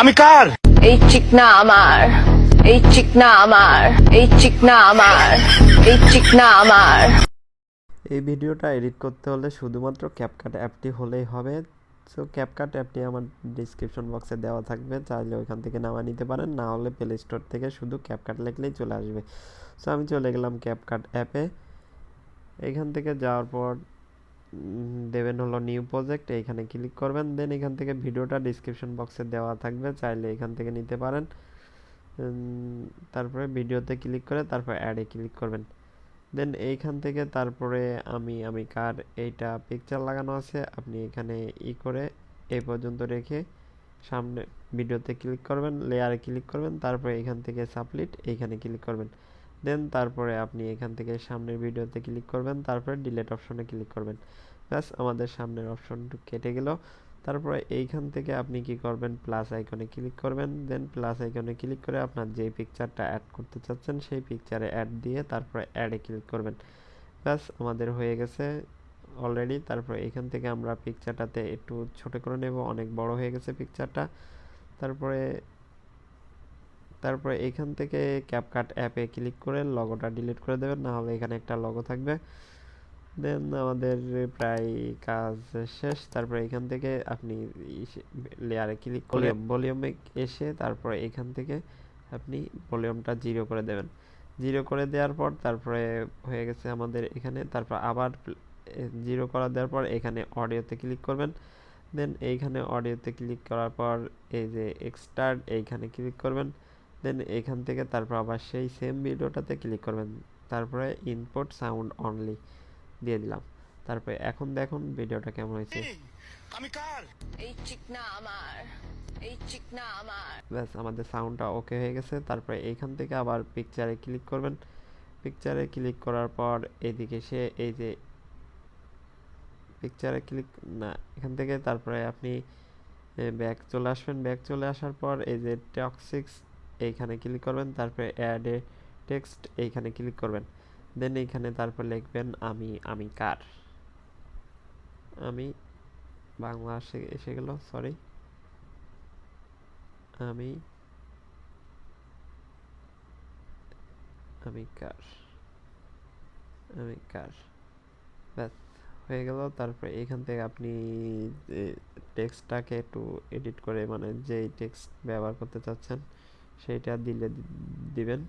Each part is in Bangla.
আমি কার? এই চিকনা আমার, এই চিকনা আমার, এই চিকনা আমার, এই চিকনা আমার। এই ভিডিওটা এডিট করতে হলে শুধুমাত্র ক্যাপকাট অ্যাপটি হলেই হবে। সো ক্যাপকাট অ্যাপটি আমার ডিসক্রিপশন বক্সে দেওয়া থাকবে, চাইলে ওইখান থেকে নামা নিতে পারেন, না হলে প্লে স্টোর থেকে শুধু ক্যাপকাট লিখলেই চলে আসবে। সো আমি চলে গেলাম ক্যাপকাট অ্যাপে। এইখান থেকে যাওয়ার পর দেবেন হলো নিউ প্রজেক্ট, এইখানে ক্লিক করবেন। দেন এখান থেকে ভিডিওটা ডিসক্রিপশন বক্সে দেওয়া থাকবে, চাইলে এখান থেকে নিতে পারেন। তারপরে ভিডিওতে ক্লিক করে তারপর অ্যাডে ক্লিক করবেন। দেন এইখান থেকে তারপরে আমি কার এইটা পিকচার লাগানো আছে, আপনি এখানে করে এই পর্যন্ত রেখে সামনে ভিডিওতে ক্লিক করবেন, লেয়ারে ক্লিক করবেন, তারপরে এখান থেকে সাবমিট এইখানে ক্লিক করবেন। দেন তারপরে আপনি এখান থেকে সামনের ভিডিওতে ক্লিক করবেন, তারপরে ডিলিট অপশনে ক্লিক করবেন। ব্যাস আমাদের সামনের অপশনটা কেটে গেল। তারপরে এইখান থেকে আপনি কি করবেন, প্লাস আইকনে ক্লিক করবেন। দেন প্লাস আইকনে ক্লিক করে আপনার যে পিকচারটা অ্যাড করতে চাচ্ছেন সেই পিকচারে অ্যাড দিয়ে তারপরে অ্যাডে ক্লিক করবেন। ব্যাস আমাদের হয়ে গেছে অলরেডি। তারপরে এখান থেকে আমরা পিকচারটাতে একটু ছোট করে নেব, অনেক বড় হয়ে গেছে পিকচারটা। তারপরে তারপরে এখান থেকে ক্যাপকাট অ্যাপে ক্লিক করে লগোটা ডিলিট করে দেবেন, না হলে এখানে একটা লগো থাকবে। দেন আমাদের প্রায় কাজ শেষ। তারপরে এখান থেকে আপনি লেয়ারে ক্লিক করে ভলিউমে এসে তারপরে এখান থেকে আপনি ভলিউমটা 0 করে দেবেন। 0 করে দেওয়ার পর তারপরে হয়ে গেছে আমাদের এখানে। তারপর আবার 0 করা দেওয়ার পর এখানে অডিওতে ক্লিক করবেন। দেন এইখানে অডিওতে ক্লিক করার পর এই যে এক্সট্রাক্ট এইখানে ক্লিক করবেন। দেন এইখান থেকে তারপর আবার সেই সেম ভিডিওটাতে ক্লিক করবেন, তারপরে ইনপুট সাউন্ড অনলি দিয়ে দিলাম। তারপরে এখন দেখুন ভিডিওটা কেমন হয়েছে। আমি কার? এই চিকনা আমার, এই চিকনা আমার। ব্যাস আমাদের সাউন্ডটা ওকে হয়ে গেছে। তারপরে এইখান থেকে আবার পিকচারে ক্লিক করবেন। পিকচারে ক্লিক করার পর এদিকে সে এই যে পিকচারে ক্লিক না, এখান থেকে তারপরে আপনি ব্যাক চলে আসবেন। ব্যাক চলে আসার পর এই যে টক্সিক্স এইখানে ক্লিক করবেন, তারপরে অ্যাড এ টেক্সট এইখানে ক্লিক করবেন। দেন এইখানে তারপর লিখবেন আমি কার। আমি বাংলা এসে গেল, সরি। আমি আমি কার, আমি কার। ব্যাস হয়ে গেল। তারপরে এখান থেকে আপনি টেক্সটটাকে একটু এডিট করে, মানে যেই টেক্সট ব্যবহার করতে চাচ্ছেন সেইটা দিবেন।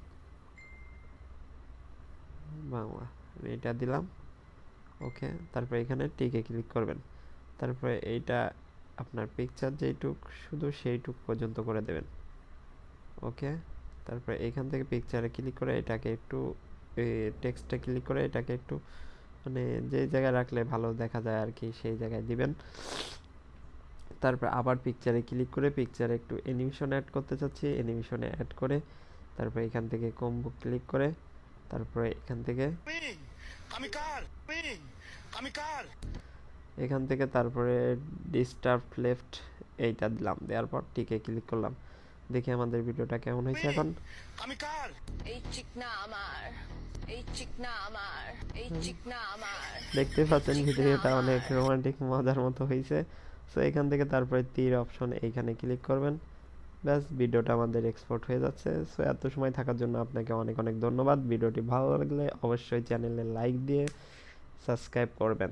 বাংলা আমি এটা দিলাম, ওকে। তারপরে এখানে টিকে ক্লিক করবেন। তারপরে এইটা আপনার পিকচার যেইটুক শুধু সেইটুক পর্যন্ত করে দেবেন, ওকে। তারপরে এখান থেকে পিকচারে ক্লিক করে এটাকে একটু টেক্সটে ক্লিক করে এটাকে একটু মানে যে জায়গায় রাখলে ভালো দেখা যায় আর কি, সেই জায়গায় দিবেন। তারপর আবার পিকচারে ক্লিক করে পিকচারে একটু অ্যানিমেশন অ্যাড করতে চাচ্ছি, অ্যানিমেশনে অ্যাড করে তারপর এখান থেকে কম্বো ক্লিক করে তারপরে এখান থেকে আমি কার? আমি কার? এখান থেকে তারপরে ডিস্টার্ব লেফট এইটা দিলাম, দেওয়ার পর টিকে ক্লিক করলাম। দেখি আমাদের ভিডিওটা কেমন হয়েছে এখন। আমি কার? এই চিকনা আমার, এই চিকনা আমার, এই চিকনা আমার। দেখতে পাচ্ছেন ভিডিওটা অনেক রোমান্টিক মজার মতো হয়েছে। সো এখান থেকে তারপরে তীর অপশন এইখানে ক্লিক করবেন। ব্যাস ভিডিওটা আমাদের এক্সপোর্ট হয়ে যাচ্ছে। সো এত সময় থাকার জন্য আপনাকে অনেক অনেক ধন্যবাদ। ভিডিওটি ভালো লাগলে অবশ্যই চ্যানেলে লাইক দিয়ে সাবস্ক্রাইব করবেন।